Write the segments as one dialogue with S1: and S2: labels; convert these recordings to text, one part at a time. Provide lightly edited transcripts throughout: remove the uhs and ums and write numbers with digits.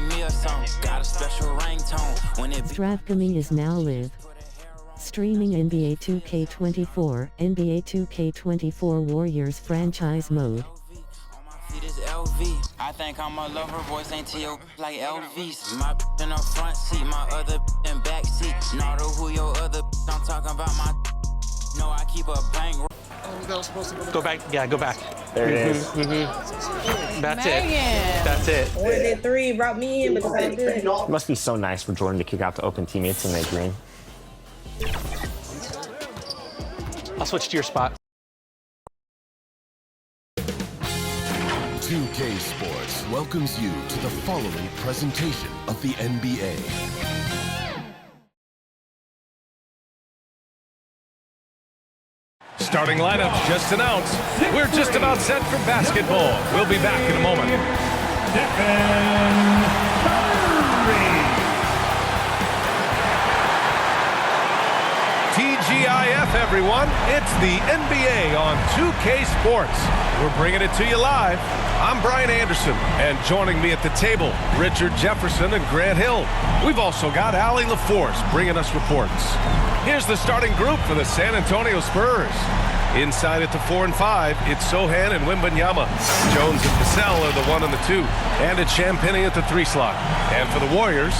S1: me a song. Got a special ringtone when it
S2: Draft Gaming is now live. Streaming NBA 2K24, NBA 2K24 Warriors franchise mode.
S1: This LV. I think I'm a lover, voice ain't T.O. like Elvis. My in the front seat, my other in back seat. Not who your other I'm talking about my. No, I keep a bang.
S3: Go back. Yeah, go back.
S4: There it is.
S3: That's it. That's it.
S5: Only did 3, brought me in, but it's all good.
S4: It must be so nice for Jordan to kick out the open teammates and they green.
S3: I'll switch to your spot.
S6: 2K Sports welcomes you to the following presentation of the NBA.
S7: Starting lineups just announced. We're just about set for basketball. We'll be back in a moment.
S8: Stephen Curry.
S7: TGIF, everyone. It's the NBA on 2K Sports. We're bringing it to you live. I'm Brian Anderson, and joining me at the table, Richard Jefferson and Grant Hill. We've also got Allie LaForce bringing us reports. Here's the starting group for the San Antonio Spurs. Inside at the 4 and 5, it's Sochan and Wembanyama. Jones and Vassell are the 1 and the 2, and it's Champagnie at the 3 slot. And for the Warriors,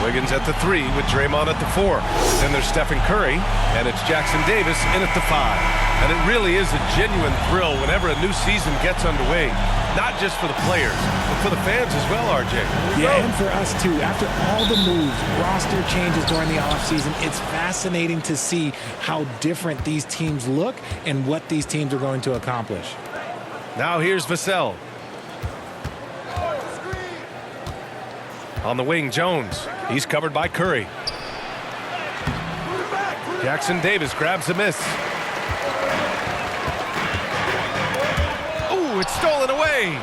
S7: Wiggins at the 3 with Draymond at the 4. Then there's Stephen Curry, and it's Jackson Davis in at the 5. And it really is a genuine thrill whenever a new season gets underway. Not just for the players, but for the fans as well, RJ.
S9: Yeah, and for us too. After all the moves, roster changes during the offseason, it's fascinating to see how different these teams look and what these teams are going to accomplish.
S7: Now here's Vassell. On the wing, Jones. He's covered by Curry. Jackson Davis grabs a miss. Ooh, it's stolen away.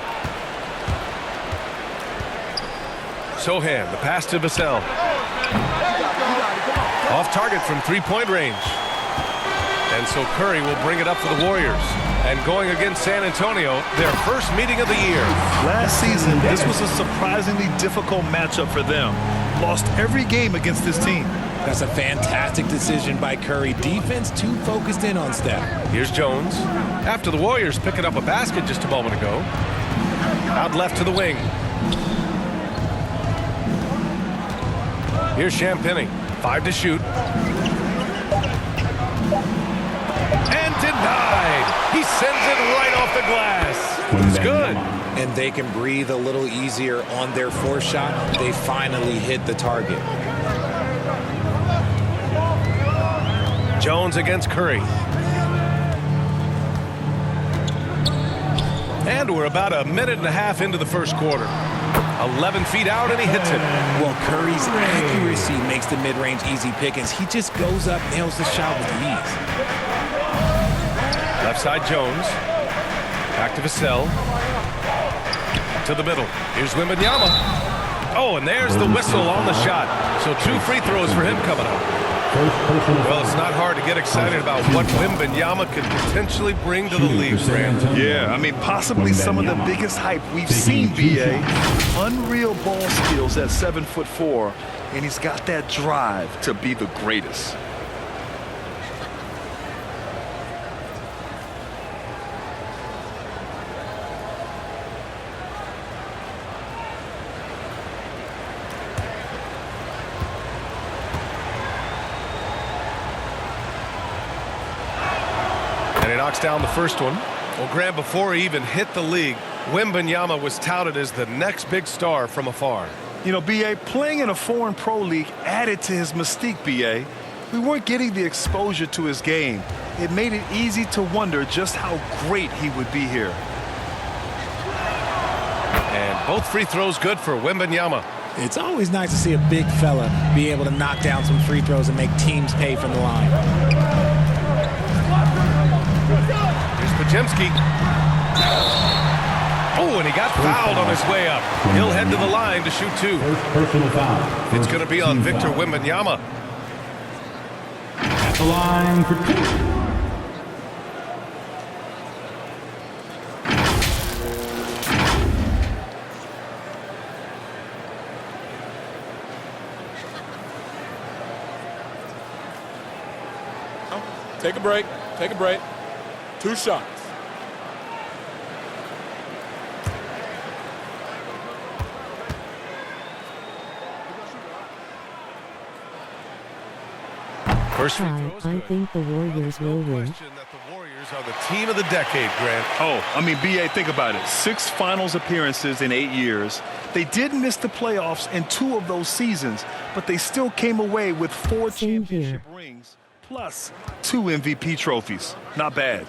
S7: Sochan, the pass to Vassell. Off target from three-point range. And so Curry will bring it up for the Warriors. And going against San Antonio, their first meeting of the year.
S8: Last season, this was a surprisingly difficult matchup for them. Lost every game against this team.
S9: That's a fantastic decision by Curry. Defense too focused in on Steph.
S7: Here's Jones. After the Warriors picking up a basket just a moment ago. Out left to the wing. Here's Champagnie. 5 to shoot. And denied. He sends it right off the glass. It's good.
S9: And they can breathe a little easier on their fourth shot. They finally hit the target.
S7: Jones against Curry. And we're about a minute and a half into the first quarter. 11 feet out, and he hits it.
S9: Well, Curry's accuracy makes the mid-range easy pickings. He just goes up, nails the shot with ease.
S7: Left side, Jones. Back to Vassell. To the middle. Here's Wembanyama. Oh, and there's the whistle on the shot. So 2 free throws for him coming up. Well, it's not hard to get excited about what Wembanyama could potentially bring to the league, Grant.
S8: Yeah, I mean, possibly some of the biggest hype we've seen, BA. Unreal ball skills at 7'4", and he's got that drive to be the greatest.
S7: And he knocks down the first one. Well, Grant, before he even hit the league, Wembanyama was touted as the next big star from afar.
S8: You know, BA, playing in a foreign pro league added to his mystique, BA. We weren't getting the exposure to his game. It made it easy to wonder just how great he would be here.
S7: And both free throws good for Wembanyama.
S9: It's always nice to see a big fella be able to knock down some free throws and make teams pay from the line.
S7: Here's Podziemski. Oh, and he got fouled on his way up. He'll head to the line to shoot 2.
S10: Personal foul.
S7: It's going to be on Victor Wembanyama.
S10: At the line for 2.
S11: Take a break. Take a break. 2 shots.
S7: First free
S2: Hi,
S7: throws.
S2: I think the Warriors will win.
S7: Question that the Warriors are the team of the decade, Grant.
S8: Oh, I mean, BA, think about it. 6 finals appearances in 8 years. They did miss the playoffs in 2 of those seasons, but they still came away with 4
S2: Same
S8: championship
S2: here.
S8: rings plus 2 MVP trophies. Not bad.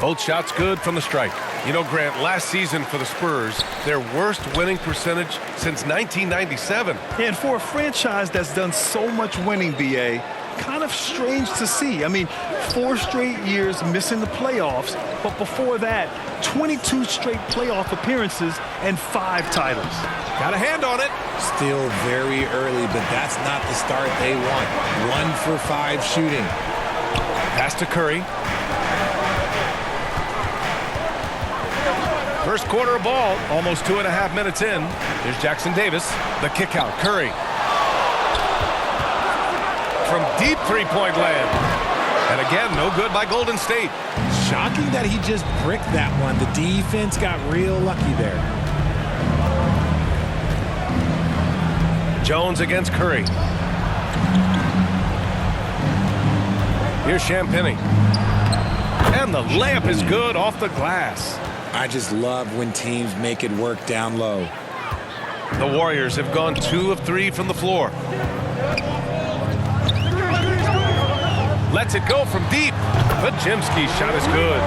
S7: Both shots good from the stripe. You know, Grant, last season for the Spurs, their worst winning percentage since 1997.
S8: And for a franchise that's done so much winning, BA, kind of strange to see. I mean, 4 straight years missing the playoffs, but before that, 22 straight playoff appearances and 5 titles.
S7: Got a hand on it.
S9: Still very early, but that's not the start they want. 1 for 5 shooting.
S7: Pass to Curry. First quarter of ball, almost 2.5 minutes in. Here's Jackson Davis, the kick out. Curry. From deep three-point land. And again, no good by Golden State.
S9: Shocking that he just bricked that one. The defense got real lucky there.
S7: Jones against Curry. Here's Champagnie. And the layup is good off the glass.
S9: I just love when teams make it work down low.
S7: The Warriors have gone 2 of 3 from the floor. Lets it go from deep. Podziemski's shot is good.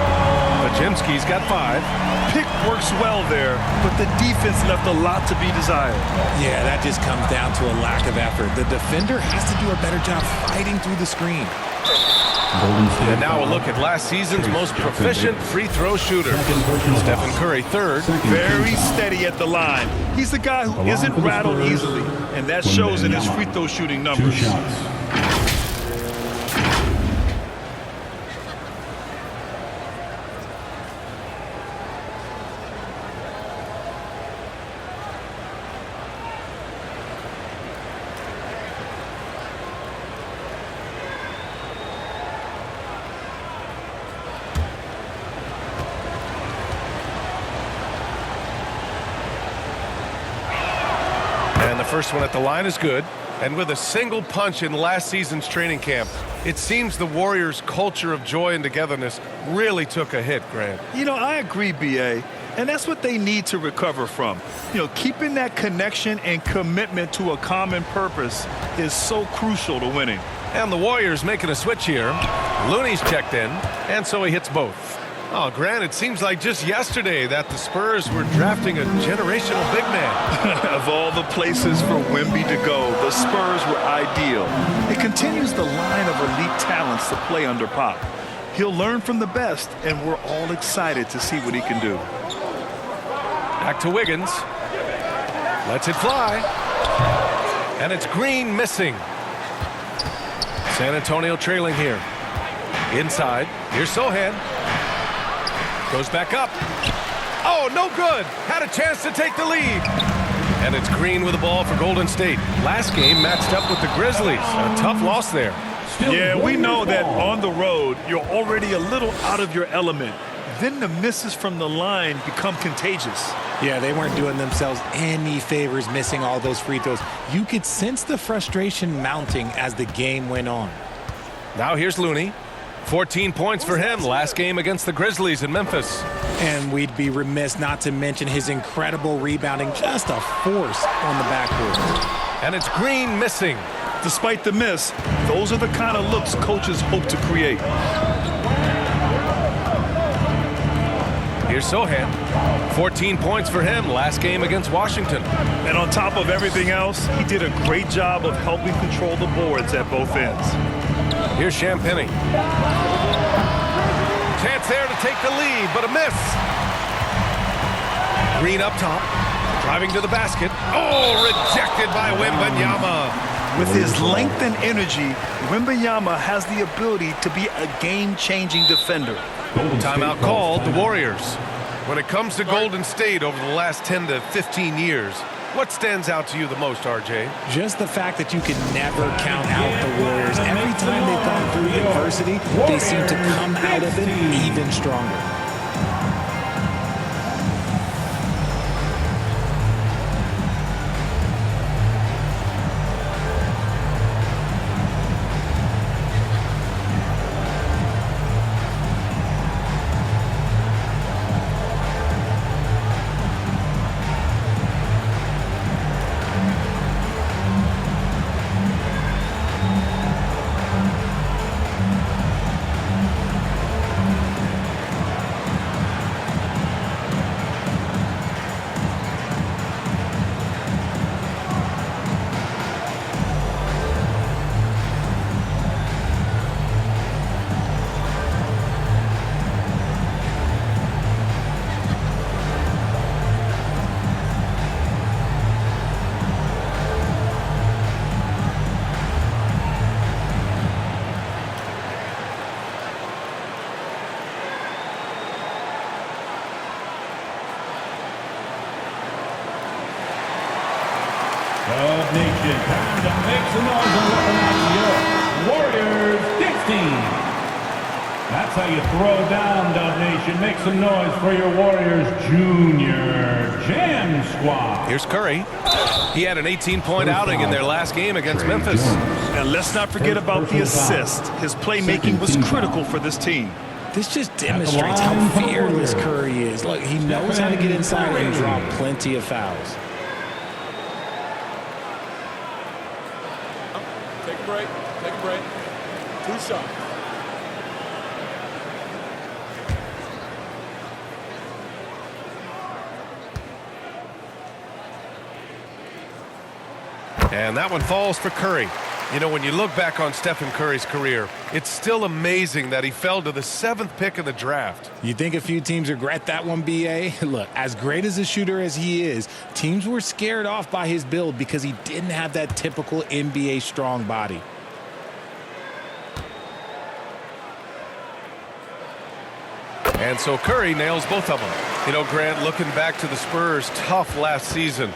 S7: Podziemski's got 5.
S8: Pick works well there, but the defense left a lot to be desired.
S9: Yeah, that just comes down to a lack of effort. The defender has to do a better job fighting through the screen.
S7: And now a look at last season's most proficient free throw shooter. Stephen Curry, 3rd.
S8: Very steady at the line. He's the guy who isn't rattled easily, and that shows in his free throw shooting
S10: 2
S8: numbers.
S10: shots.
S7: And the first one at the line is good. And with a single punch in last season's training camp, it seems the Warriors' culture of joy and togetherness really took a hit, Grant.
S8: You know, I agree, BA, and that's what they need to recover from. You know, keeping that connection and commitment to a common purpose is so crucial to winning.
S7: And the Warriors making a switch here. Looney's checked in, and so he hits both. Oh, Grant, it seems like just yesterday that the Spurs were drafting a generational big man.
S8: Of all the places for Wemby to go, the Spurs were ideal. It continues the line of elite talents to play under Pop. He'll learn from the best, and we're all excited to see what he can do.
S7: Back to Wiggins. Lets it fly. And it's Green missing. San Antonio trailing here. Inside. Here's Sohan. Goes back up. Oh, no good. Had a chance to take the lead. And it's Green with the ball for Golden State. Last game matched up with the Grizzlies. A tough loss there.
S8: Yeah, we know that on the road, you're already a little out of your element. Then the misses from the line become contagious.
S9: Yeah, they weren't doing themselves any favors missing all those free throws. You could sense the frustration mounting as the game went on.
S7: Now here's Looney. 14 points for him last game against the Grizzlies in Memphis.
S9: And we'd be remiss not to mention his incredible rebounding, just a force on the backboard.
S7: And it's Green missing.
S8: Despite the miss, those are the kind of looks coaches hope to create.
S7: Here's Sohan. 14 points for him last game against Washington.
S8: And on top of everything else, he did a great job of helping control the boards at both ends.
S7: Here's Champagnie. Chance there to take the lead, but a miss. Green up top, driving to the basket. Oh, rejected by Wembanyama.
S8: With his length and energy, Wembanyama has the ability to be a game-changing defender.
S7: Timeout called the Warriors. When it comes to Golden State over the last 10 to 15 years, What stands out to you the most, RJ?
S9: Just the fact that you can never count out the Warriors. Every time they've gone through adversity, they seem to come out of it even stronger.
S10: Of Nation, time to make some noise and recognize your Warriors 16. That's how you throw down, Dub Nation. Make some noise for your Warriors Junior Jam Squad.
S7: Here's Curry. He had an 18-point outing in their last game against Memphis.
S8: And let's not forget about the assist. His playmaking was critical for this team.
S9: This just demonstrates how fearless Curry is. Look, he knows how to get inside and draw plenty of fouls.
S11: Take a break. Take a break. 2 shots.
S7: And that one falls for Curry. You know, when you look back on Stephen Curry's career, it's still amazing that he fell to the 7th pick of the draft.
S9: You think a few teams regret that one, B.A.? Look, as great as a shooter as he is, teams were scared off by his build because he didn't have that typical NBA strong body.
S7: And so Curry nails both of them. You know, Grant, looking back to the Spurs' tough last season,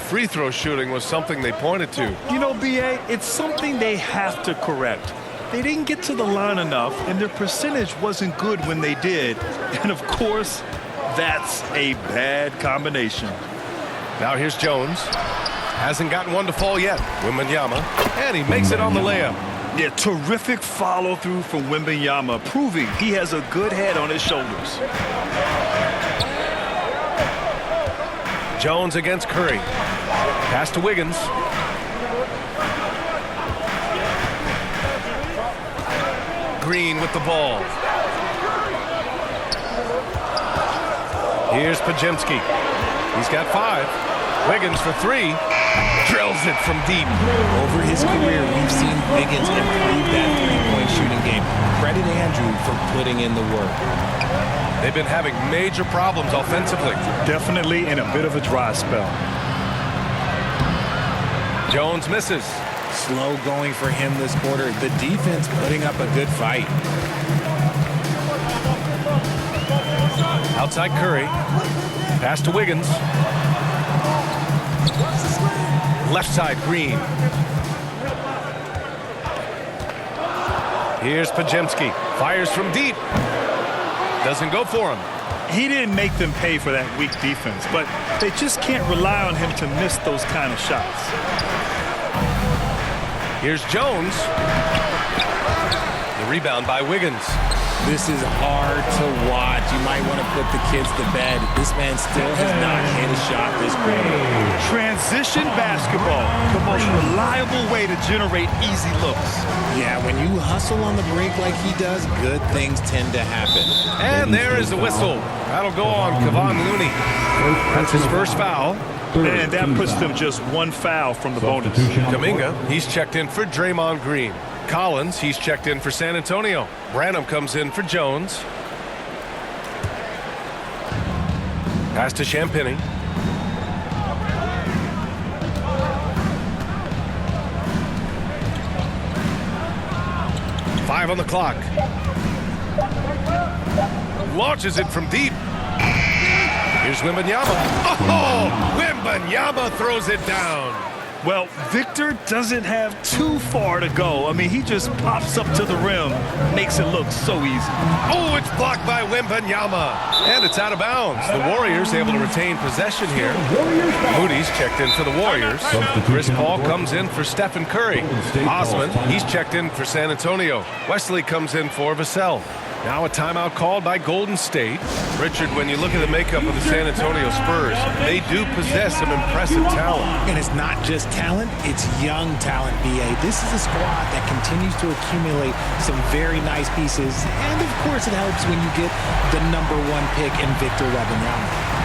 S7: free throw shooting was something they pointed to.
S8: You know, B.A., it's something they have to correct. They didn't get to the line enough, and their percentage wasn't good when they did. And, of course, that's a bad combination.
S7: Now here's Jones. Hasn't gotten one to fall yet. Wembanyama. And he makes it on the layup.
S8: Yeah, terrific follow-through from Wembanyama, proving he has a good head on his shoulders.
S7: Jones against Curry. Pass to Wiggins. Green with the ball. Here's Podziemski. He's got 5. Wiggins for 3. Drills it from deep.
S9: Over his career, we've seen Wiggins improve that three-point shooting game. Credit Andrew for putting in the work.
S7: They've been having major problems offensively.
S8: Definitely in a bit of a dry spell.
S7: Jones misses.
S9: Slow going for him this quarter. The defense putting up a good fight.
S7: Outside Curry. Pass to Wiggins. Left side Green. Here's Podziemski. Fires from deep. Doesn't go for him.
S8: He didn't make them pay for that weak defense, but they just can't rely on him to miss those kind of shots.
S7: Here's Jones. The rebound by Wiggins.
S9: This is hard to watch. You might want to put the kids to bed. This man still has not hit a shot this quarter.
S8: Transition basketball, the most reliable way to generate easy looks.
S9: Yeah, when you hustle on the break like he does, good things tend to happen.
S7: And there is the whistle. That'll go on Kevon Looney. That's his first foul.
S8: And that puts them just 1 foul from the bonus.
S7: Kuminga, he's checked in for Draymond Green. Collins, he's checked in for San Antonio. Branham comes in for Jones. Pass to Champagnie. Five on the clock. Launches it from deep. Here's Wembanyama. Oh, Wembanyama throws it down.
S8: Well, Victor doesn't have too far to go. I mean, he just pops up to the rim, makes it look so easy.
S7: Oh, it's blocked by Wembanyama. And it's out of bounds. The Warriors able to retain possession here. Moody's checked in for the Warriors. Chris Paul comes in for Stephen Curry. Osman, he's checked in for San Antonio. Wesley comes in for Vassell. Now a timeout called by Golden State. Richard, when you look at the makeup of the San Antonio Spurs, they do possess some impressive talent.
S9: And it's not just talent, it's young talent, BA. This is a squad that continues to accumulate some very nice pieces. And of course it helps when you get the #1 pick in Victor Wembanyama.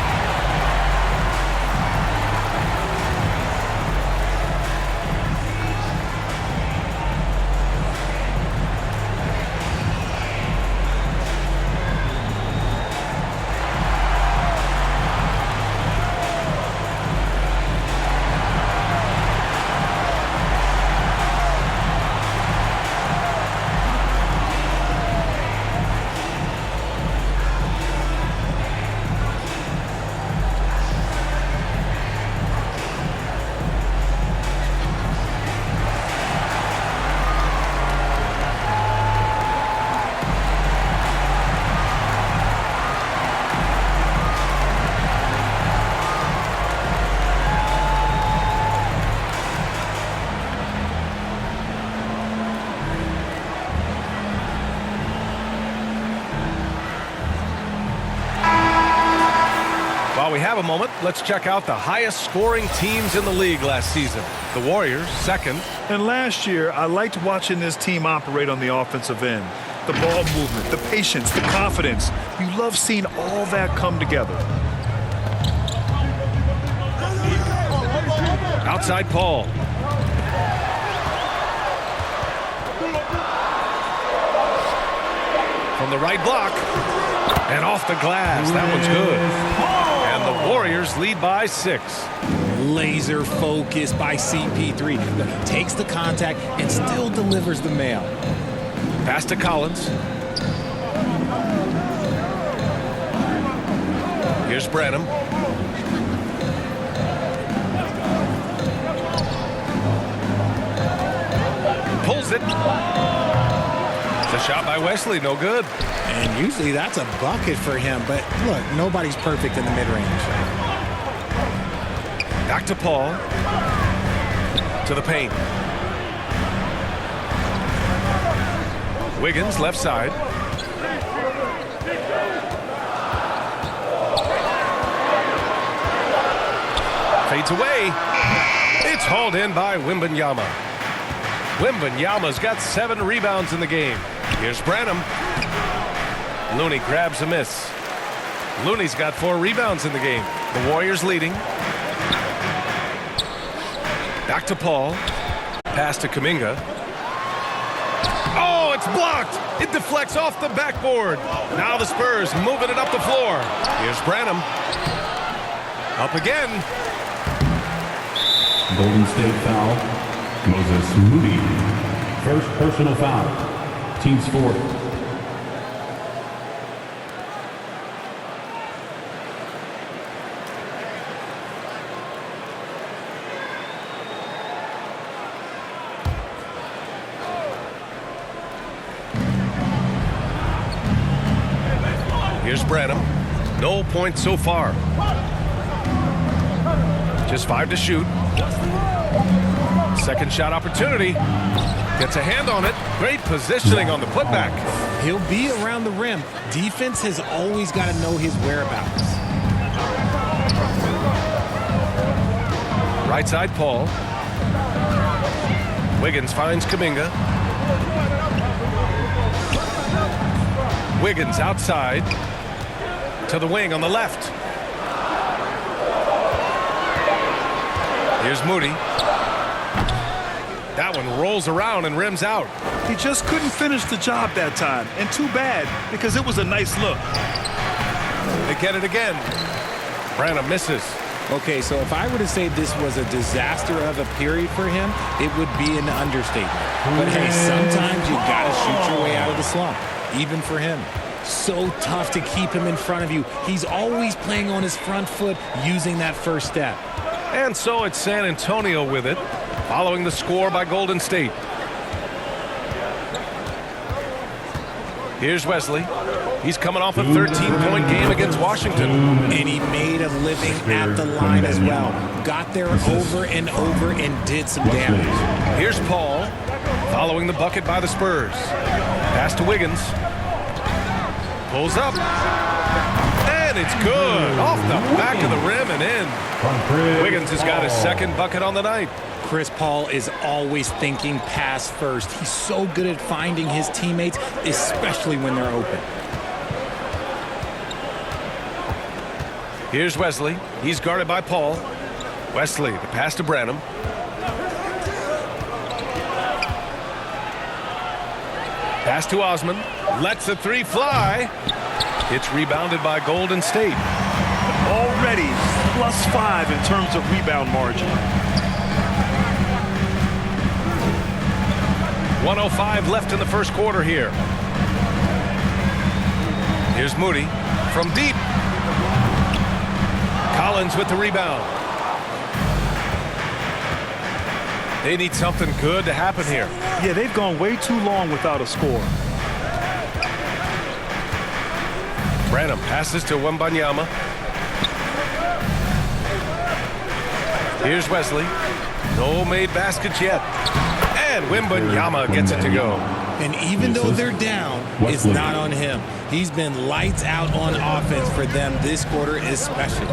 S7: While we have a moment, let's check out the highest scoring teams in the league last season. The Warriors, second.
S8: And last year, I liked watching this team operate on the offensive end. The ball movement, the patience, the confidence. You love seeing all that come together.
S7: Outside Paul. From the right block. And off the glass. That one's good. And the Warriors lead by 6.
S9: Laser focused by CP3. Takes the contact and still delivers the mail.
S7: Pass to Collins. Here's Branham. Pulls it. It's a shot by Wesley, no good.
S9: And usually that's a bucket for him, but look, nobody's perfect in the mid-range.
S7: Back to Paul. To the paint. Wiggins, left side. Fades away. It's hauled in by Wembanyama. Wembanyama's got 7 rebounds in the game. Here's Branham. Looney grabs a miss. Looney's got 4 rebounds in the game. The Warriors leading. Back to Paul. Pass to Kuminga. Oh, it's blocked. It deflects off the backboard. Now the Spurs moving it up the floor. Here's Branham. Up again.
S10: Golden State foul. Moses Moody. First personal foul. Team's 4th.
S7: Here's Branham. No points so far. Just 5 to shoot. Second shot opportunity. Gets a hand on it. Great positioning on the putback.
S9: He'll be around the rim. Defense has always got to know his whereabouts.
S7: Right side, Paul. Wiggins finds Kuminga. Wiggins outside. To the wing on the left. Here's Moody. That one rolls around and rims out.
S8: He just couldn't finish the job that time. And too bad, because it was a nice look.
S7: They get it again. Branham misses.
S9: Okay, so if I were to say this was a disaster of a period for him, it would be an understatement. But hey, sometimes you got to shoot your way out of the slump, even for him. So tough to keep him in front of you. He's always playing on his front foot, using that first step.
S7: And so it's San Antonio with it, following the score by Golden State. Here's Wesley. He's coming off a 13-point game against Washington.
S9: And he made a living at the line as well. Got there over and over and did some damage.
S7: Here's Paul, following the bucket by the Spurs. Pass to Wiggins. Pulls up. And it's good. Off the back of the rim and in. Wiggins has got his second bucket on the night.
S9: Chris Paul is always thinking pass first. He's so good at finding his teammates, especially when they're open.
S7: Here's Wesley. He's guarded by Paul. Wesley, the pass to Branham. Pass to Osman. Lets the three fly. It's rebounded by Golden State.
S8: Already +5 in terms of rebound margin.
S7: 1:05 left in the first quarter here. Here's Moody from deep. Collins with the rebound. They need something good to happen here.
S8: Yeah, they've gone way too long without a score.
S7: Branham passes to Wembanyama. Here's Wesley. No made baskets yet. And Wembanyama gets it to go.
S9: And even though they're down, it's not on him. He's been lights out on offense for them this quarter especially.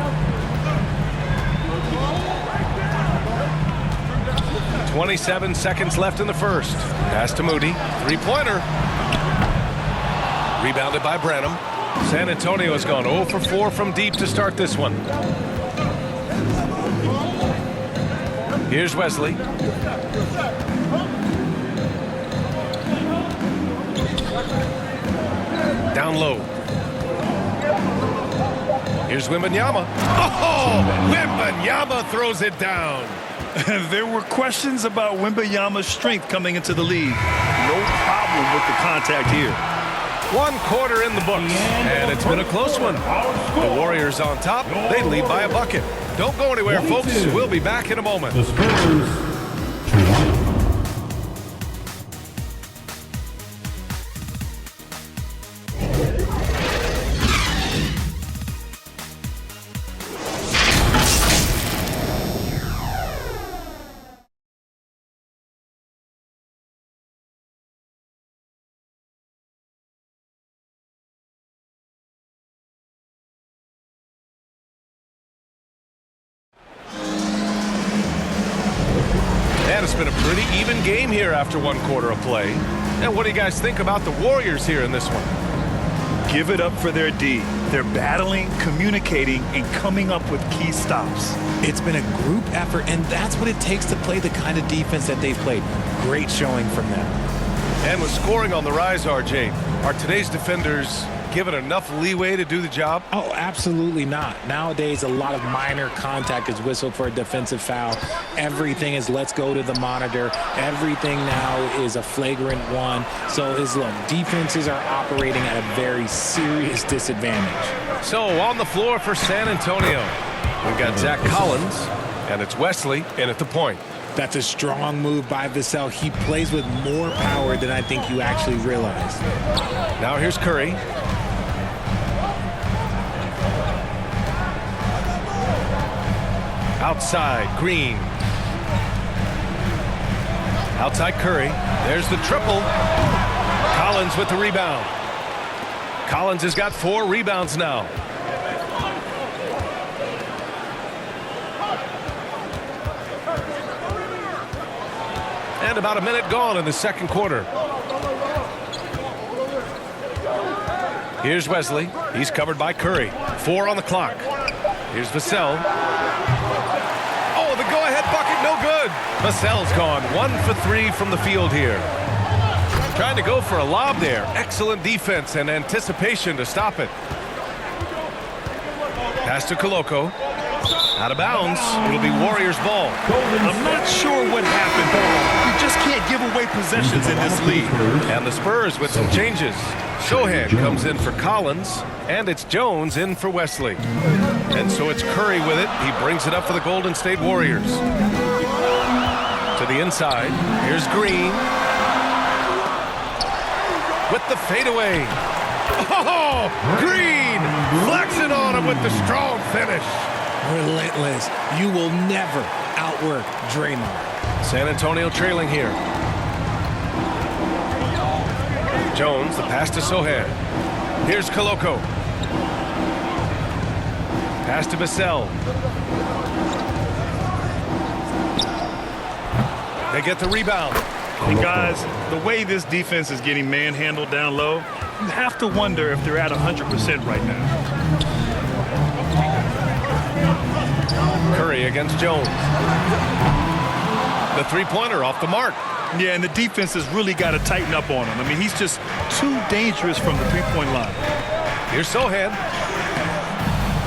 S7: 27 seconds left in the first. Pass to Moody. Three-pointer. Rebounded by Branham. San Antonio has gone 0 for 4 from deep to start this one. Here's Wesley. Down low. Here's Wembanyama. Oh! Wembanyama throws it down.
S8: There were questions about Wembanyama's strength coming into the league. No problem with the contact here.
S7: 1 quarter in the books, and it's been a close one. The Warriors on top. They lead by a bucket. Don't go anywhere, folks. We'll be back in a moment.
S10: The Spurs, 2-1.
S7: And it's been a pretty even game here after 1 quarter of play. And what do you guys think about the Warriors here in this one?
S8: Give it up for their D. They're battling, communicating, and coming up with key stops.
S9: It's been a group effort, and that's what it takes to play the kind of defense that they've played. Great showing from them.
S7: And with scoring on the rise, RJ, are today's defenders given enough leeway to do the job?
S9: Oh, absolutely not. Nowadays, a lot of minor contact is whistled for a defensive foul. Everything is let's go to the monitor. Everything now is a flagrant one. So, defenses are operating at a very serious disadvantage.
S7: So, on the floor for San Antonio, we've got Zach Collins, and it's Wesley in at the point.
S9: That's a strong move by Vassell. He plays with more power than I think you actually realize.
S7: Now here's Curry. Outside, Green. Outside Curry. There's the triple. Collins with the rebound. Collins has got 4 rebounds now. And about a minute gone in the second quarter. Here's Wesley. He's covered by Curry. 4 on the clock. Here's Vassell. Oh, the go-ahead bucket, no good. Vassell's gone 1 for 3 from the field here. Trying to go for a lob there. Excellent defense and anticipation to stop it. Pass to Koloko. Out of bounds. It'll be Warriors ball.
S8: I'm not sure what happened. You just can't give away possessions in this league.
S7: And the Spurs with some changes. Sohan comes in for Collins, and it's Jones in for Wesley. And so it's Curry with it. He brings it up for the Golden State Warriors. To the inside. Here's Green. With the fadeaway. Oh, Green flexing on him with the strong finish.
S9: Relentless. You will never outwork Draymond.
S7: San Antonio trailing here. Jones, the pass to Sohan. Here's Koloko. Pass to Vassell. They get the rebound.
S8: And guys, the way this defense is getting manhandled down low, you have to wonder if they're at 100% right now.
S7: Curry against Jones. The three-pointer off the mark.
S8: Yeah, and the defense has really got to tighten up on him. I mean, he's just too dangerous from the three-point line.
S7: Here's Sohan.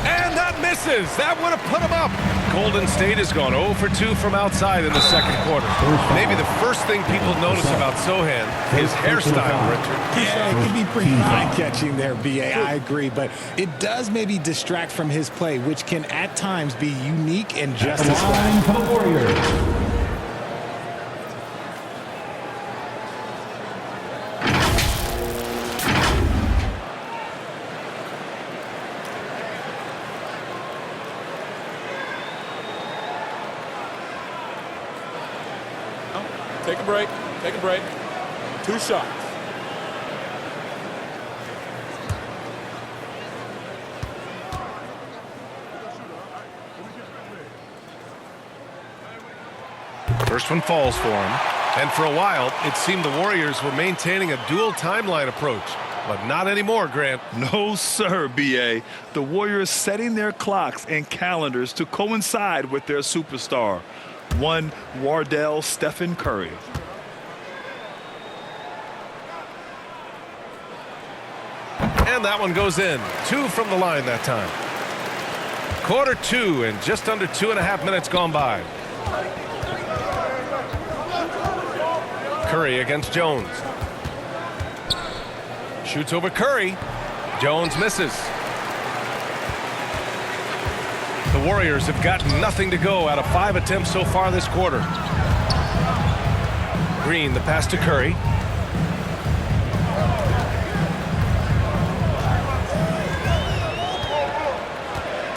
S7: And that misses. That would have put him up. Golden State has gone 0 for 2 from outside in the second quarter. Maybe the first thing people notice about Sohan is hairstyle, Richard.
S9: Yeah, it can be pretty eye-catching there, B.A. I agree, but it does maybe distract from his play, which can at times be unique and just as fine
S10: for the Warriors.
S11: Take a break. Take a break. 2 shots.
S7: First one falls for him. And for a while, it seemed the Warriors were maintaining a dual timeline approach. But not anymore, Grant.
S8: No, sir, B.A. The Warriors setting their clocks and calendars to coincide with their superstar. One Wardell Stephen Curry.
S7: And that one goes in. 2 from the line that time. Quarter 2 and just under 2.5 minutes gone by. Curry against Jones. Shoots over Curry. Jones misses. The Warriors have got nothing to go out of 5 attempts so far this quarter. Green, the pass to Curry.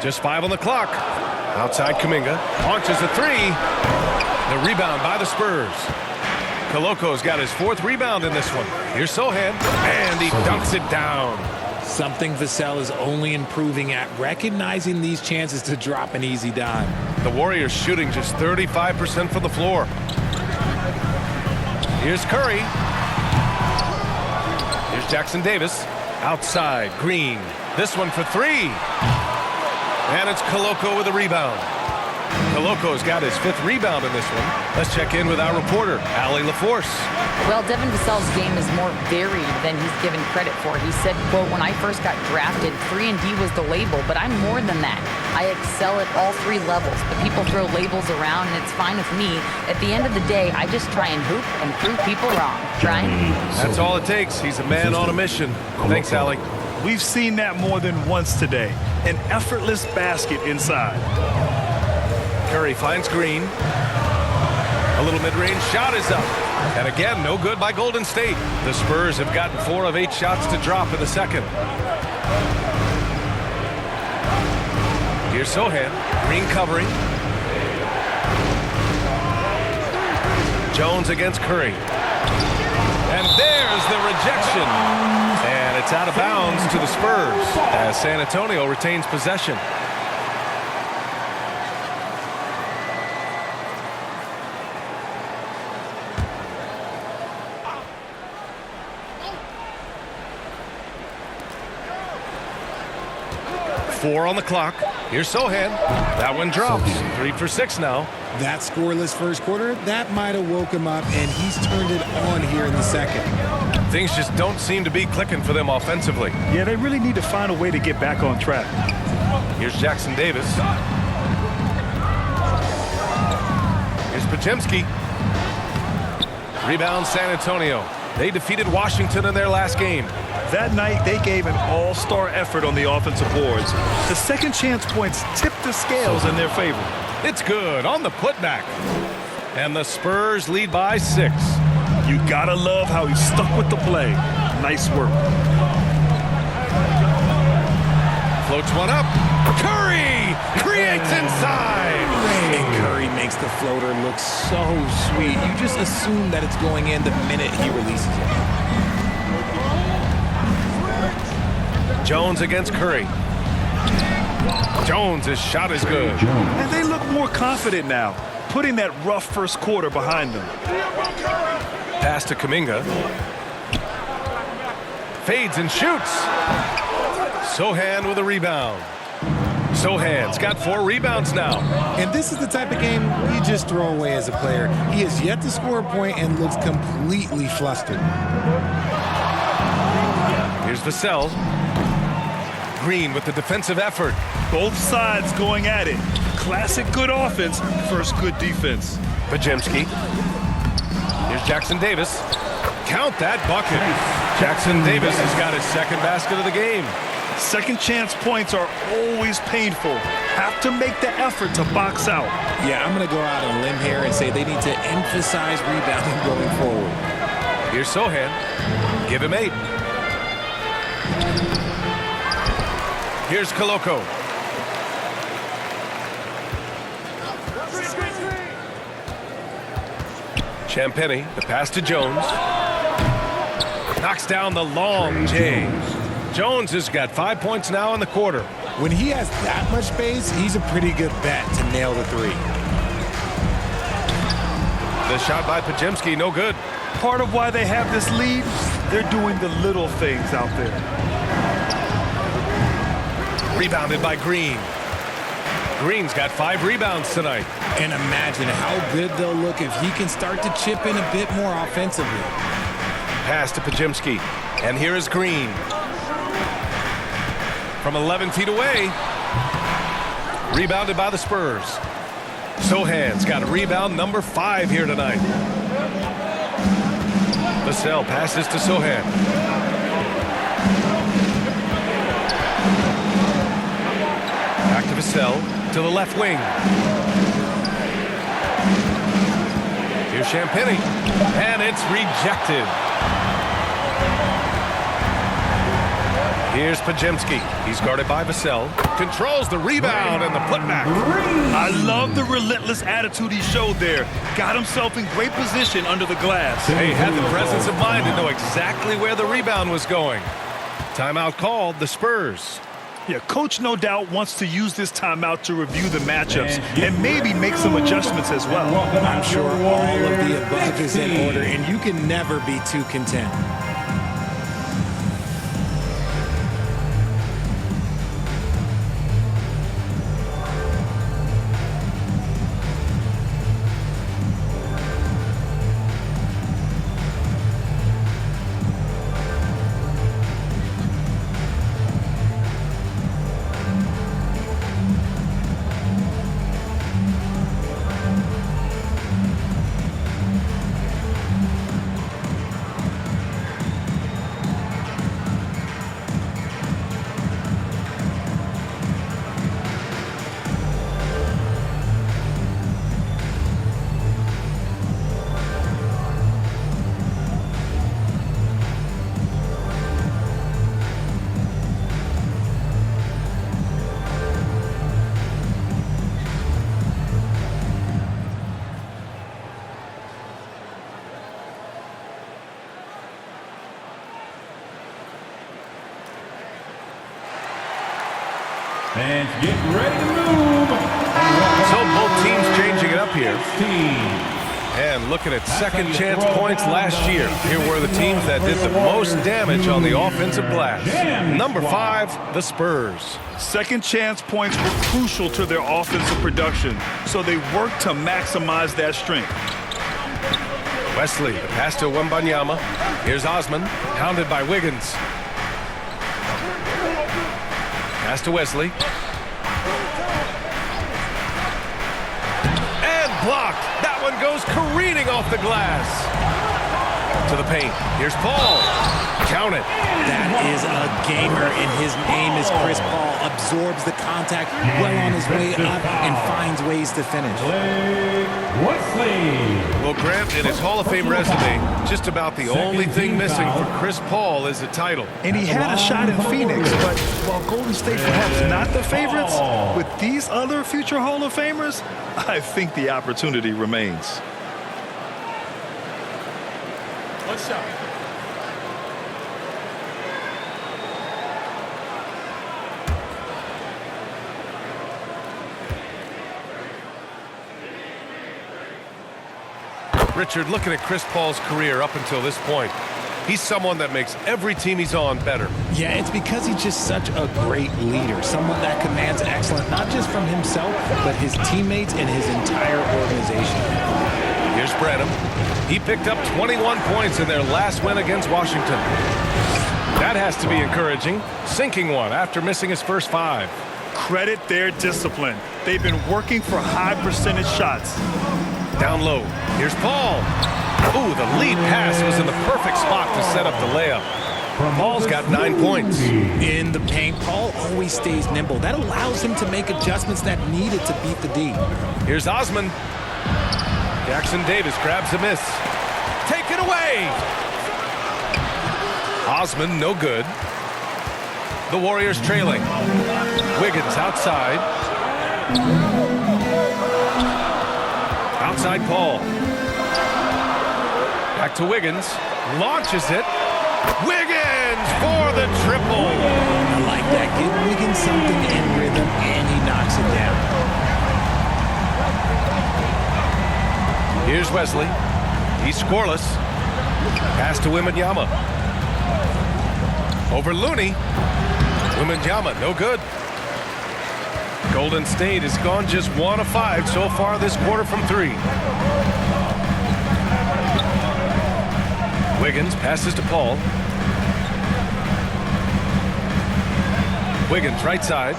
S7: Just 5 on the clock. Outside Kuminga. Launches a 3. The rebound by the Spurs. Koloko's got his 4th rebound in this one. Here's Sohan. And he dunks it down.
S9: Something Vassell is only improving at, recognizing these chances to drop an easy dime.
S7: The Warriors shooting just 35% from the floor. Here's Curry. Here's Jackson Davis. Outside, Green. This one for 3. And it's Koloko with a rebound. Koloko's got his 5th rebound in this one. Let's check in with our reporter, Allie LaForce.
S12: Well, Devin Vassell's game is more varied than he's given credit for. He said, quote, "When I first got drafted, 3-and-D was the label, but I'm more than that. I excel at all 3 levels. But people throw labels around, and it's fine with me. At the end of the day, I just try and hoop and prove people wrong." Brian?
S7: That's all it takes. He's a man on a mission. Thanks, Allie.
S8: We've seen that more than once today. An effortless basket inside.
S7: Curry finds Green. A little mid-range shot is up. And again, no good by Golden State. The Spurs have gotten 4 of 8 shots to drop in the second. Here's Sohan. Green covering. Jones against Curry. And there's the rejection. And it's out of bounds to the Spurs as San Antonio retains possession. Four on the clock. Here's Sohan. That one drops. 3 for 6 now.
S9: That scoreless first quarter, that might have woke him up, and he's turned it on here in the second.
S7: Things just don't seem to be clicking for them offensively.
S8: Yeah, they really need to find a way to get back on track.
S7: Here's Jackson Davis. Podziemski. Rebound San Antonio. They defeated Washington in their last game.
S8: That night, they gave an all-star effort on the offensive boards. The second chance points tipped the scales in their favor.
S7: It's good on the putback. And the Spurs lead by 6.
S8: You gotta love how he stuck with the play. Nice work.
S7: Floats one up. Curry creates inside.
S9: And Curry makes the floater look so sweet. You just assume that it's going in the minute he releases it.
S7: Jones against Curry. Jones' shot is good.
S8: And they look more confident now, putting that rough first quarter behind them.
S7: Pass to Kuminga. Fades and shoots. Sohan with a rebound. Sohan's got 4 rebounds now.
S9: And this is the type of game you just throw away as a player. He has yet to score a point and looks completely flustered.
S7: Here's Vassell. Green with the defensive effort.
S8: Both sides going at it. Classic good offense, first good defense.
S7: Podziemski. Here's Jackson Davis. Count that bucket. Jackson Davis has got his second basket of the game.
S8: Second chance points are always painful. Have to make the effort to box out.
S9: Yeah, I'm going to go out on a limb here and say they need to emphasize rebounding going forward.
S7: Here's Sohan. Give him 8. Here's Koloko. Champagnie, the pass to Jones. Knocks down the long J. Jones has got 5 points now in the quarter.
S9: When he has that much space, he's a pretty good bet to nail the 3.
S7: The shot by Podziemski, no good.
S8: Part of why they have this lead, they're doing the little things out there.
S7: Rebounded by Green. Green's got 5 rebounds tonight.
S9: And imagine how good they'll look if he can start to chip in a bit more offensively.
S7: Pass to Podziemski. And here is Green. From 11 feet away. Rebounded by the Spurs. Sohan's got a rebound number 5 here tonight. Vassell passes to Sohan. Back to Vassell to the left wing. Here's Champagnie. And it's rejected. Here's Podziemski. He's guarded by Vassell. Controls the rebound and the putback.
S8: I love the relentless attitude he showed there. Got himself in great position under the glass.
S7: He had the presence of mind to know exactly where the rebound was going. Timeout called, the Spurs.
S8: Yeah, coach no doubt wants to use this timeout to review the matchups and maybe make some adjustments as well.
S9: I'm sure all of the above is in order, and you can never be too content.
S10: Fans, get ready to move.
S7: So both teams changing it up here. And looking at second chance points last year. Here were the teams that did the most damage on the offensive glass. Number 5, the Spurs.
S8: Second chance points were crucial to their offensive production, so they worked to maximize that strength.
S7: Wesley, the pass to Wembanyama. Here's Osman, pounded by Wiggins. Pass to Wesley. And blocked. That one goes careening off the glass. To the paint. Here's Paul. Count it.
S9: That is a gamer, and his name is Chris Paul. Absorbs the contact, well on his way up, and finds ways to finish.
S7: Well, Grant, in his Hall of Fame resume, just about the only thing missing for Chris Paul is a title.
S8: And he had a shot in Phoenix, but while Golden State perhaps not the favorites, with these other future Hall of Famers, I think the opportunity remains.
S11: One shot.
S7: Richard, looking at Chris Paul's career up until this point, he's someone that makes every team he's on better.
S9: Yeah, it's because he's just such a great leader, someone that commands excellence, not just from himself, but his teammates and his entire organization.
S7: Here's Branham. He picked up 21 points in their last win against Washington. That has to be encouraging, sinking one after missing his first 5.
S8: Credit their discipline. They've been working for high percentage shots.
S7: Down low. Here's Paul. Ooh, the lead pass was in the perfect spot to set up the layup. Paul's got 9 points.
S9: In the paint, Paul always stays nimble. That allows him to make adjustments that needed to beat the D.
S7: Here's Osman. Jackson Davis grabs a miss. Take it away. Osman, no good. The Warriors trailing. Wiggins outside. Outside Paul. Back to Wiggins. Launches it. Wiggins for the triple.
S9: I like that. Give Wiggins something in rhythm, and he knocks it down.
S7: Here's Wesley. He's scoreless. Pass to Wembanyama. Over Looney. Wembanyama, no good. Golden State has gone just 1 of 5 so far this quarter from 3. Wiggins passes to Paul. Wiggins right side.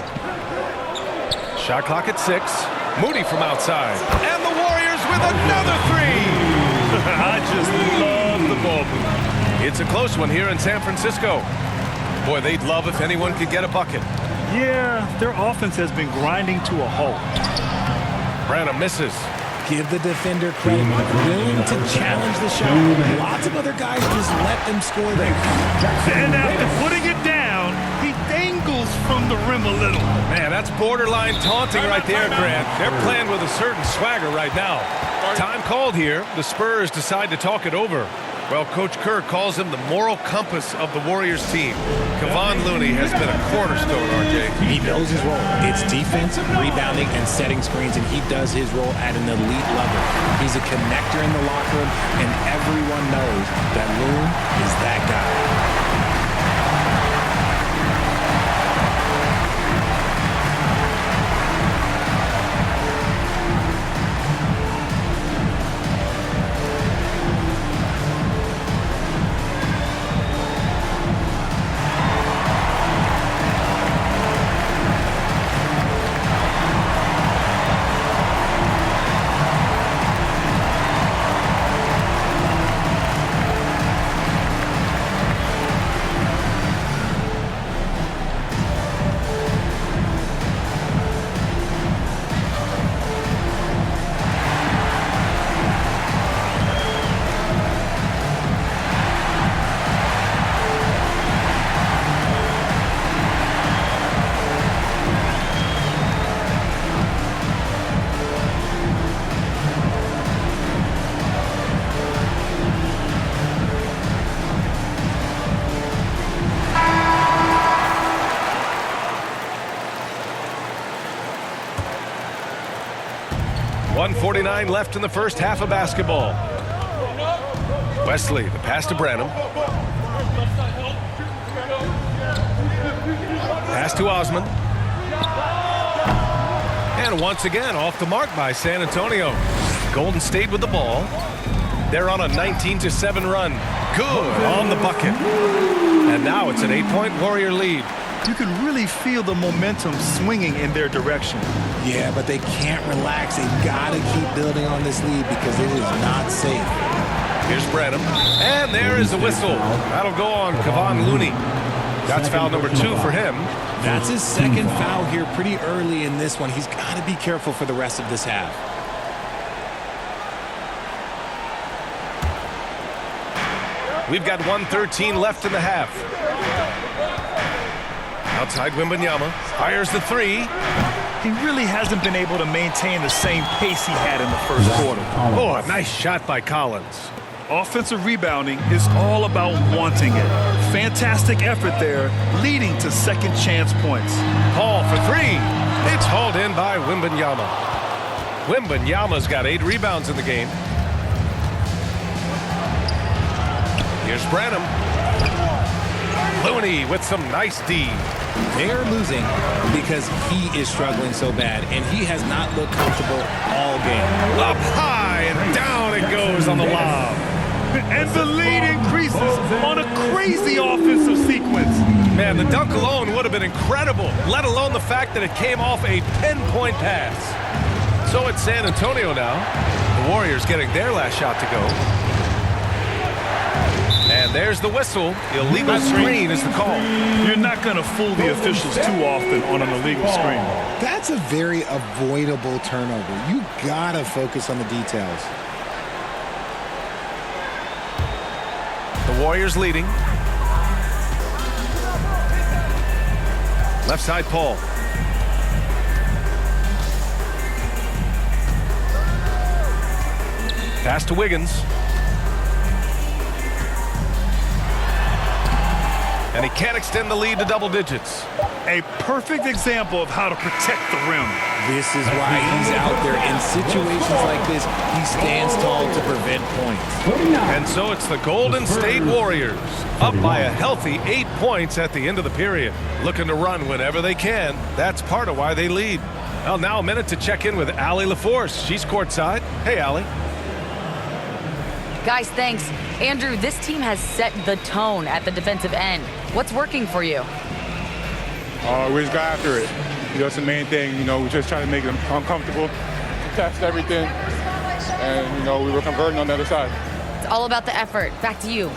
S7: Shot clock at 6. Moody from outside. And the Warriors with another 3.
S8: I just love the ball move.
S7: It's a close one here in San Francisco. Boy, they'd love if anyone could get a bucket.
S8: Yeah, their offense has been grinding to a halt.
S7: Branham misses.
S9: Give the defender credit. Willing to challenge the shot. Lots of other guys just let them score there.
S8: And after putting it down, he dangles from the rim a little.
S7: Man, that's borderline taunting right there, Grant. They're playing with a certain swagger right now. Time called here. The Spurs decide to talk it over. Well, Coach Kerr calls him the moral compass of the Warriors team. Kevon Looney has been a cornerstone, RJ.
S9: He knows his role. It's defense, rebounding, and setting screens, and he does his role at an elite level. He's a connector in the locker room, and everyone knows that Loon is that guy.
S7: .149 left in the first half of basketball. Wesley, the pass to Branham. Pass to Osman. And once again, off the mark by San Antonio. Golden State with the ball. They're on a 19-7 run. Good on the bucket. And now it's an 8-point Warrior lead.
S8: you can really feel the momentum swinging in their direction.
S9: Yeah, but they can't relax. They've got to keep building on this lead because it is not safe.
S7: Here's Branham, and there is the whistle. That'll go on Kevon Looney. That's foul number 2 for him.
S9: That's his second foul here pretty early in this one. He's got to be careful for the rest of this half.
S7: We've got 1:13 left in the half. Outside Wembanyama, fires the 3.
S8: He really hasn't been able to maintain the same pace he had in the first quarter.
S7: Oh, a nice shot by Collins.
S8: Offensive rebounding is all about wanting it. Fantastic effort there, leading to second chance points.
S7: Paul for 3. It's hauled in by Wembanyama. Wembanyama's got 8 rebounds in the game. Here's Branham. Looney with some nice D.
S9: They are losing because he is struggling so bad, and he has not looked comfortable all game.
S7: Up high and down it goes on the lob.
S8: And the lead increases on a crazy offensive sequence.
S7: Man, the dunk alone would have been incredible, let alone the fact that it came off a pinpoint pass. So it's San Antonio now. The Warriors getting their last shot to go. And there's the whistle. Illegal screen is the call.
S8: You're not going to fool the officials too often on an illegal screen.
S9: That's a very avoidable turnover. You got to focus on the details.
S7: The Warriors leading. Left side, Paul. Pass to Wiggins. And he can't extend the lead to double digits.
S8: A perfect example of how to protect the rim.
S9: This is why he's out there. In situations like this, he stands tall to prevent points.
S7: And so it's the Golden State Warriors, up by a healthy 8 points at the end of the period. Looking to run whenever they can. That's part of why they lead. Well, now a minute to check in with Allie LaForce. She's courtside. Hey, Allie.
S12: Guys, thanks. Andrew, this team has set the tone at the defensive end. What's working for you?
S13: We just got after it. That's the main thing. We just try to make them uncomfortable, test everything, and, we were converting on the other side.
S12: It's all about the effort. Back to you.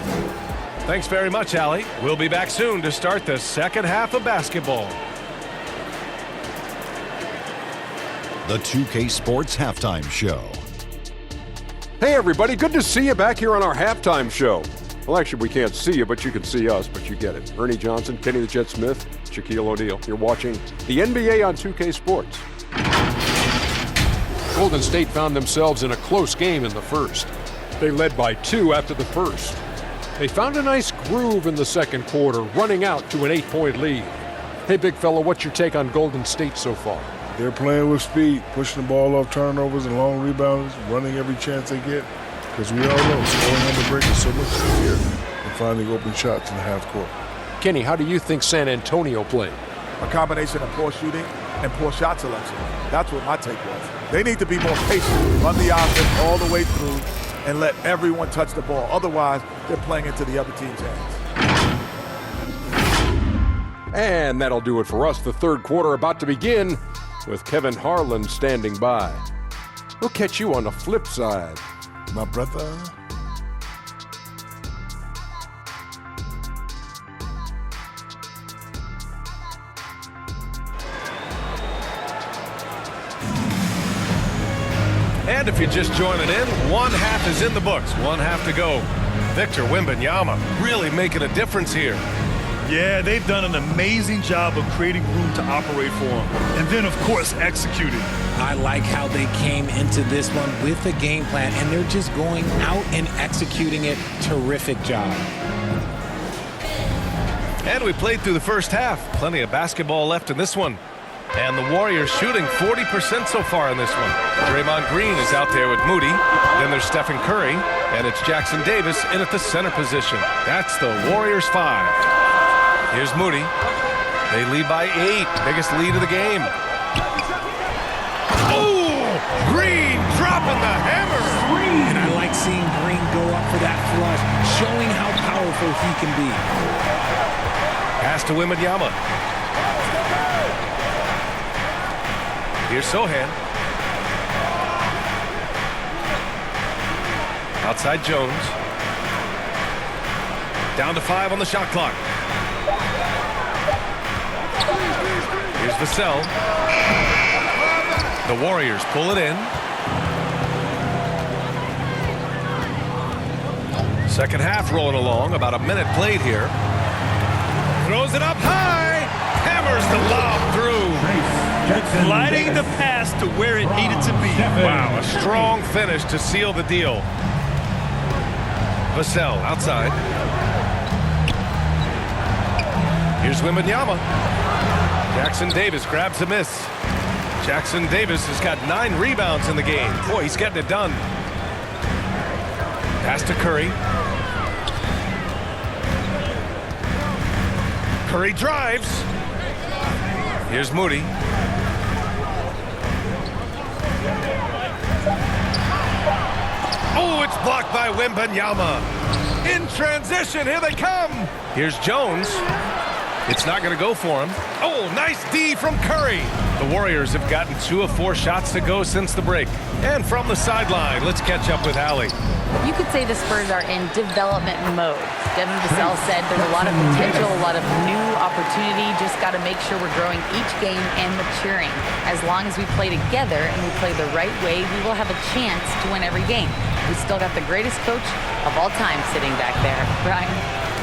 S7: Thanks very much, Allie. We'll be back soon to start the second half of basketball.
S6: The 2K Sports Halftime Show.
S14: Hey, everybody. Good to see you back here on our halftime show. Well, actually, we can't see you, but you can see us, but you get it. Ernie Johnson, Kenny the Jet Smith, Shaquille O'Neal. You're watching the NBA on 2K Sports. Golden State found themselves in a close game in the first. They led by 2 after the first. They found a nice groove in the second quarter, running out to an 8-point lead. Hey, big fella, what's your take on Golden State so far?
S15: They're playing with speed, pushing the ball off turnovers and long rebounds, running every chance they get. Because we all know scoring on the break is so much easier than finding open shots in the half court.
S14: Kenny, how do you think San Antonio played?
S16: A combination of poor shooting and poor shot selection. That's what my take was. They need to be more patient, run the offense all the way through, and let everyone touch the ball. Otherwise, they're playing into the other team's hands.
S14: And that'll do it for us. The third quarter about to begin with Kevin Harlan standing by. We'll catch you on the flip side.
S15: My brother.
S7: And if you're just joining in, one half is in the books, one half to go. Victor Wembanyama really making a difference here.
S8: Yeah, they've done an amazing job of creating room to operate for him. And then, of course, executing.
S9: I like how they came into this one with a game plan, and they're just going out and executing it. Terrific job.
S7: And we played through the first half. Plenty of basketball left in this one. And the Warriors shooting 40% so far in this one. Draymond Green is out there with Moody. Then there's Stephen Curry. And it's Jackson Davis in at the center position. That's the Warriors 5. Here's Moody. They lead by 8. Biggest lead of the game. Oh! Green dropping the hammer.
S9: And I like seeing Green go up for that flush, showing how powerful he can be.
S7: Pass to Wembanyama. Here's Sohan. Outside Jones. Down to 5 on the shot clock. Here's Vassell. The Warriors pull it in. Second half rolling along. About a minute played here. Throws it up high. Hammers the lob through.
S8: Gliding the pass to where it needed to be.
S7: Wow, a strong finish to seal the deal. Vassell outside. Here's Wembanyama. Jackson Davis grabs a miss. Jackson Davis has got 9 rebounds in the game. Boy, he's getting it done. Pass to Curry. Curry drives. Here's Moody. Oh, it's blocked by Wembanyama. In transition, here they come. Here's Jones. It's not going to go for him. Oh, nice D from Curry. The Warriors have gotten 2 of 4 shots to go since the break. And from the sideline, let's catch up with Allie.
S12: You could say the Spurs are in development mode. Devin Vassell said there's a lot of potential, a lot of new opportunity. Just got to make sure we're growing each game and maturing. As long as we play together and we play the right way, we will have a chance to win every game. We still got the greatest coach of all time sitting back there. Brian?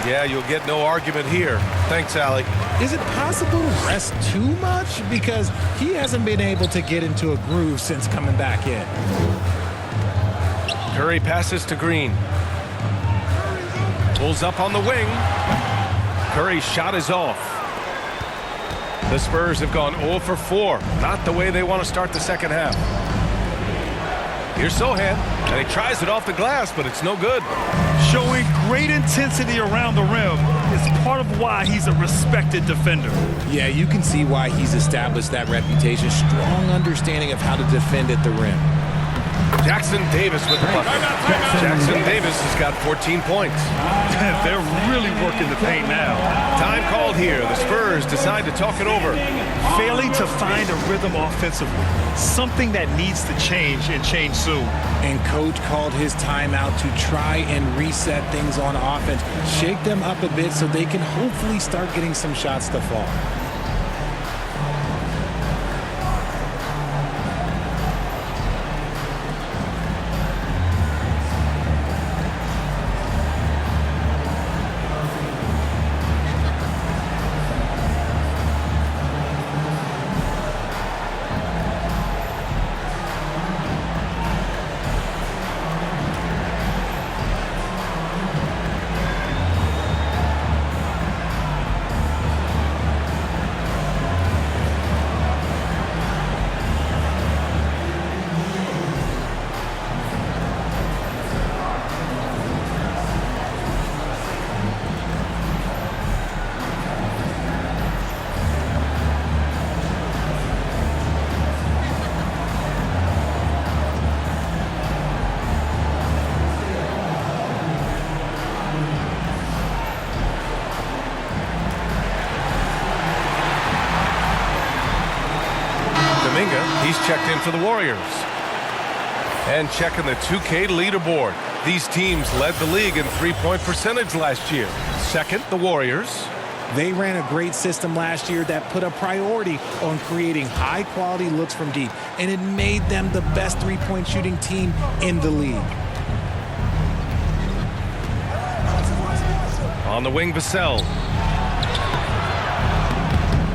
S7: Yeah, you'll get no argument here. Thanks, Allie.
S9: Is it possible to rest too much? Because he hasn't been able to get into a groove since coming back in.
S7: Curry passes to Green. Pulls up on the wing. Curry's shot is off. The Spurs have gone 0 for 4. Not the way they want to start the second half. Here's Sohan, and he tries it off the glass, but it's no good.
S8: Showing great intensity around the rim is part of why he's a respected defender.
S9: Yeah, you can see why he's established that reputation. Strong understanding of how to defend at the rim.
S7: Jackson Davis with the bucket. Jackson Davis has got 14 points.
S8: They're really working the paint now.
S7: Time called here. The Spurs decide to talk it over.
S8: Failing to find a rhythm offensively. Something that needs to change and change soon.
S9: And coach called his timeout to try and reset things on offense. Shake them up a bit so they can hopefully start getting some shots to fall.
S7: He's checked in for the Warriors. And checking the 2K leaderboard. These teams led the league in three-point percentage last year. Second, the Warriors.
S9: They ran a great system last year that put a priority on creating high-quality looks from deep, and it made them the best three-point shooting team in the league.
S7: On the wing, Vassell.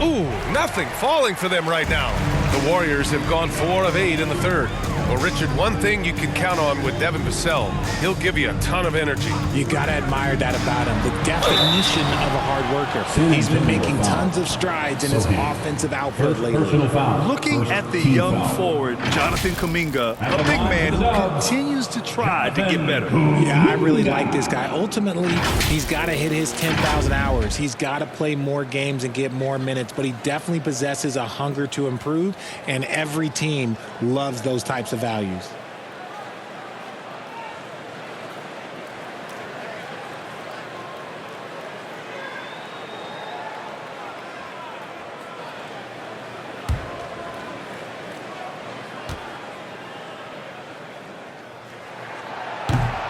S7: Ooh, nothing falling for them right now. The Warriors have gone 4 of 8 in the third. Well, Richard, one thing you can count on with Devin Vassell, he'll give you a ton of energy.
S9: You got to admire that about him, the definition of a hard worker. He's been making tons of strides in his offensive output lately.
S8: Looking at the young forward, Jonathan Kuminga, a big man who continues to try to get better.
S9: Yeah, I really like this guy. Ultimately, he's got to hit his 10,000 hours. He's got to play more games and get more minutes, but he definitely possesses a hunger to improve, and every team loves those types of values.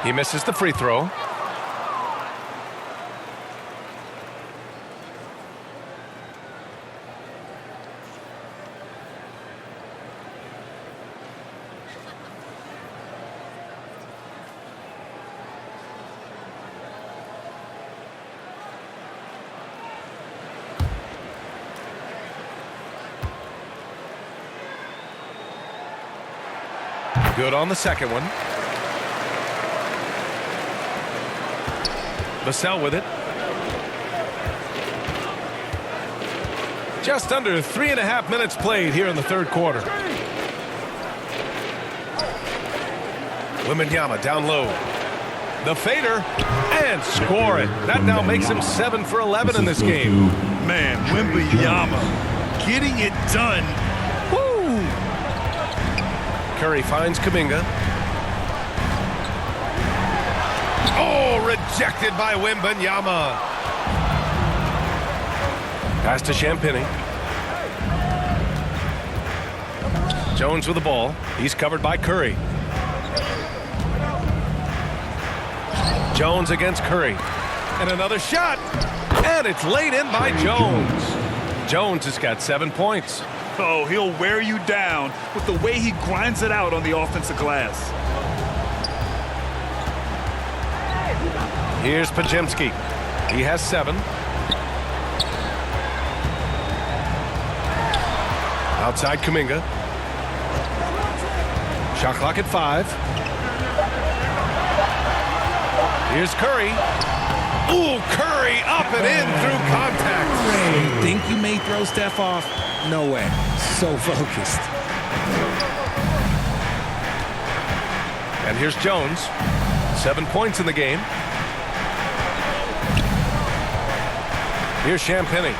S7: He misses the free throw. Good on the second one. Vassell with it. Just under 3.5 minutes played here in the third quarter. Wembanyama down low. The fader and score it. That now makes him 7 for 11 in this game.
S8: Man, Wembanyama getting it done. Woo!
S7: Curry finds Kuminga. Oh, rejected by Wembanyama. Pass to Champagnie. Jones with the ball. He's covered by Curry. Jones against Curry. And another shot. And it's laid in by Jones. Jones has got 7 points.
S8: Oh, he'll wear you down with the way he grinds it out on the offensive glass.
S7: Here's Podziemski. He has 7. Outside Kuminga. Shot clock at 5. Here's Curry. Ooh, Curry up and in through contact.
S9: Think you may throw Steph off? No way. So focused.
S7: And here's Jones. 7 points in the game. Here's Champagnie.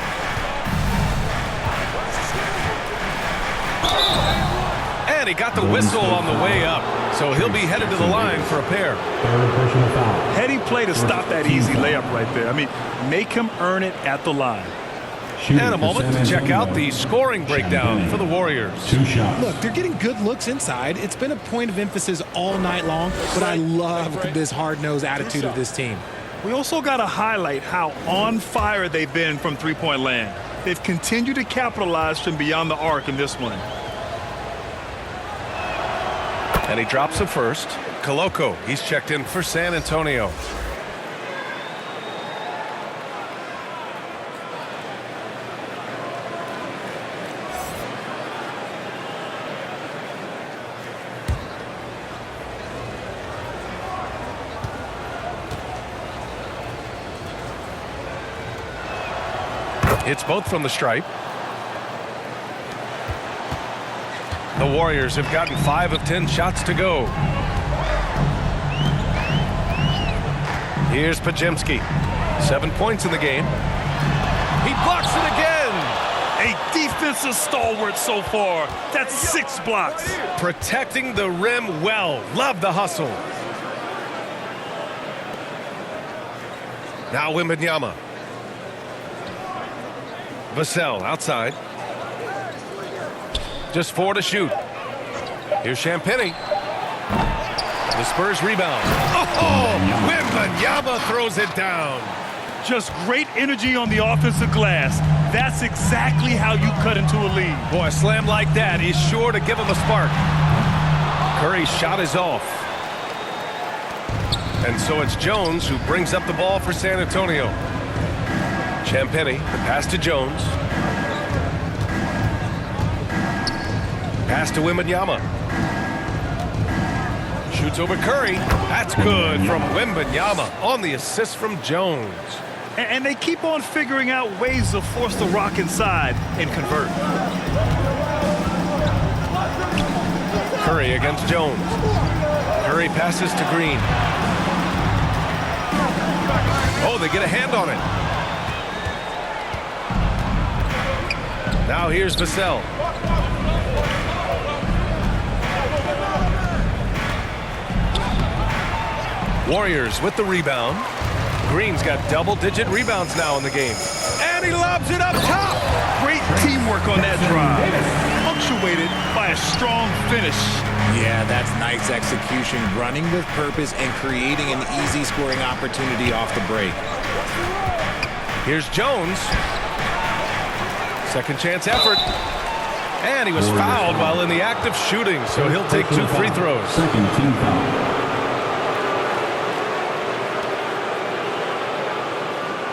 S7: And he got the whistle on the way up. So he'll be headed to the line for a pair.
S8: Heady play to stop that easy layup right there. I mean, make him earn it at the line.
S7: And a moment to check out the scoring breakdown for the Warriors.
S9: Look, they're getting good looks inside. It's been a point of emphasis all night long, but I love this hard-nosed attitude of this team.
S8: We also got to highlight how on fire they've been from three-point land. They've continued to capitalize from beyond the arc in this one.
S7: And he drops it first. Koloko, he's checked in for San Antonio. It's both from the stripe. The Warriors have gotten 5 of 10 shots to go. Here's Podziemski. 7 points in the game. He blocks it again.
S8: A defensive stalwart so far. That's 6 blocks.
S7: Protecting the rim well. Love the hustle. Now Wembanyama. Vassell outside. Just 4 to shoot. Here's Champagnie. The Spurs rebound. Oh, Wembanyama throws it down.
S8: Just great energy on the offensive glass. That's exactly how you cut into a lead.
S7: Boy, a slam like that is sure to give him a spark. Curry's shot is off. And so it's Jones who brings up the ball for San Antonio. Champagnie, the pass to Jones. Pass to Wembanyama. Shoots over Curry. That's good from Wembanyama on the assist from Jones.
S8: And they keep on figuring out ways to force the rock inside and convert.
S7: Curry against Jones. Curry passes to Green. Oh, they get a hand on it. Now here's Vassell. Warriors with the rebound. Green's got double-digit rebounds now in the game. And he lobs it up top.
S8: Great teamwork on that drive. punctuated by a strong finish.
S9: Yeah, that's nice execution, running with purpose and creating an easy scoring opportunity off the break.
S7: Here's Jones. Second chance effort. And he was fouled while in the act of shooting, so he'll take 2 free throws.
S10: Second team foul.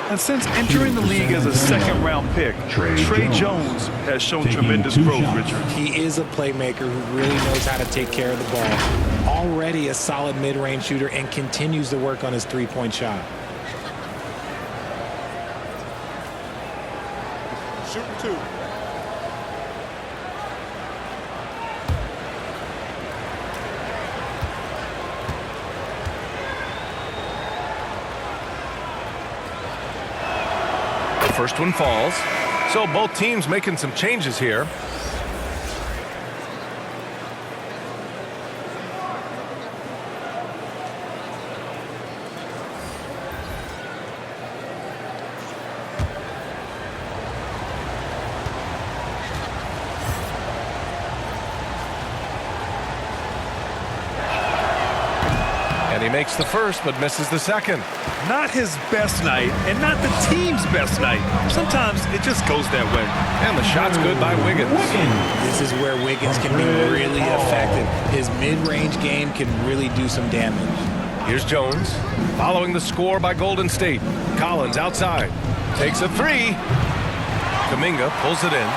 S8: And since entering the league as a second-round pick, Trey Jones has shown tremendous growth, Richard.
S9: He is a playmaker who really knows how to take care of the ball. Already a solid mid-range shooter and continues to work on his three-point shot.
S15: Shooting 2.
S7: First one falls. So both teams making some changes here. And he makes the first but misses the second.
S8: Not his best night and not the team's best night. Sometimes it just goes that way.
S7: And the shot's good by Wiggins.
S9: This is where Wiggins can be really effective. His mid-range game can really do some damage.
S7: Here's Jones following the score by Golden State. Collins outside. Takes a 3. Kuminga pulls it in.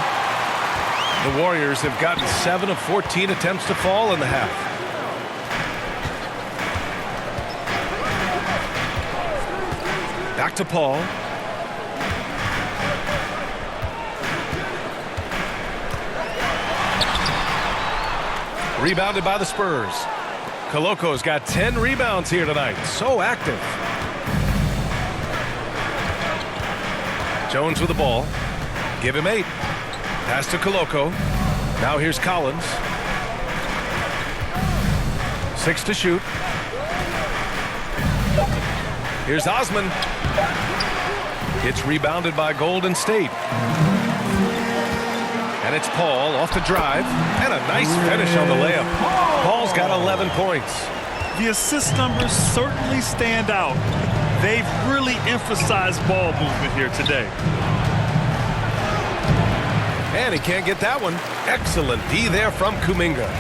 S7: The Warriors have gotten 7 of 14 attempts to fall in the half. Back to Paul. Rebounded by the Spurs. Koloko's got 10 rebounds here tonight. So active. Jones with the ball. Give him 8. Pass to Koloko. Now here's Collins. 6 to shoot. Here's Osman. It's rebounded by Golden State. And it's Paul off the drive. And a nice finish on the layup. Paul's got 11 points.
S8: The assist numbers certainly stand out. They've really emphasized ball movement here today.
S7: And he can't get that one. Excellent D there from Kuminga.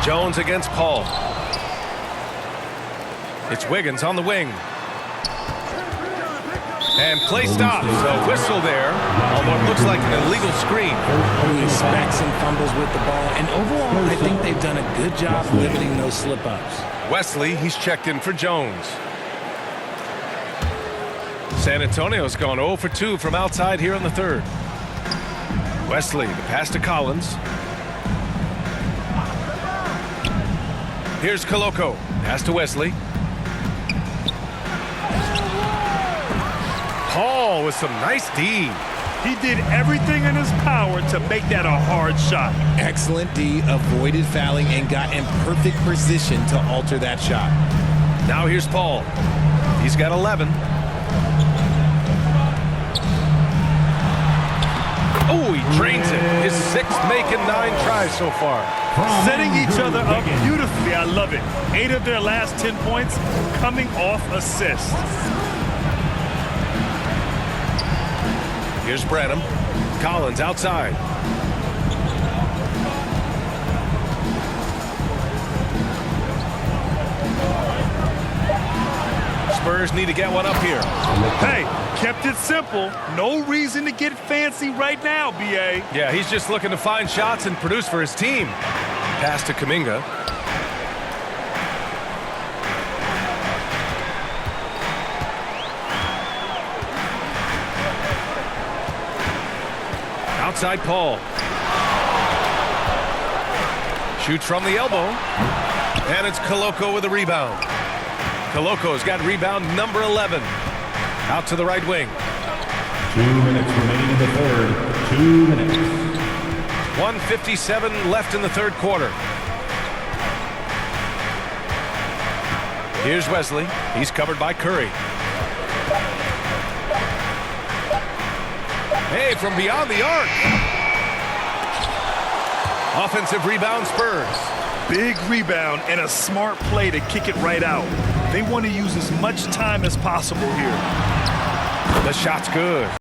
S7: Jones against Paul. It's Wiggins on the wing. And play stops. A whistle there, although it looks like an illegal screen.
S9: He smacks and fumbles with the ball. And overall, I think they've done a good job limiting those slip-ups.
S7: Wesley, he's checked in for Jones. San Antonio's gone 0 for 2 from outside here in the third. Wesley, the pass to Collins. Here's Koloko. Pass to Wesley. Paul with some nice D.
S8: He did everything in his power to make that a hard shot.
S9: Excellent D, avoided fouling, and got in perfect position to alter that shot.
S7: Now here's Paul. He's got 11. Oh, he drains it. His 6th make in 9 tries so far.
S8: Setting each other up beautifully. I love it. 8 of their last 10 points coming off assists.
S7: Here's Branham. Collins outside. Spurs need to get one up here.
S8: Hey, kept it simple. No reason to get fancy right now, B.A.
S7: Yeah, he's just looking to find shots and produce for his team. Pass to Kuminga. Outside Paul. Shoots from the elbow. And it's Koloko with a rebound. Koloko's got rebound number 11. Out to the right wing.
S10: 2 minutes remaining in the third. 2 minutes.
S7: 1:57 left in the third quarter. Here's Wesley. He's covered by Curry. Hey, from beyond the arc. Offensive rebound, Spurs.
S8: Big rebound and a smart play to kick it right out. They want to use as much time as possible here.
S7: The shot's good.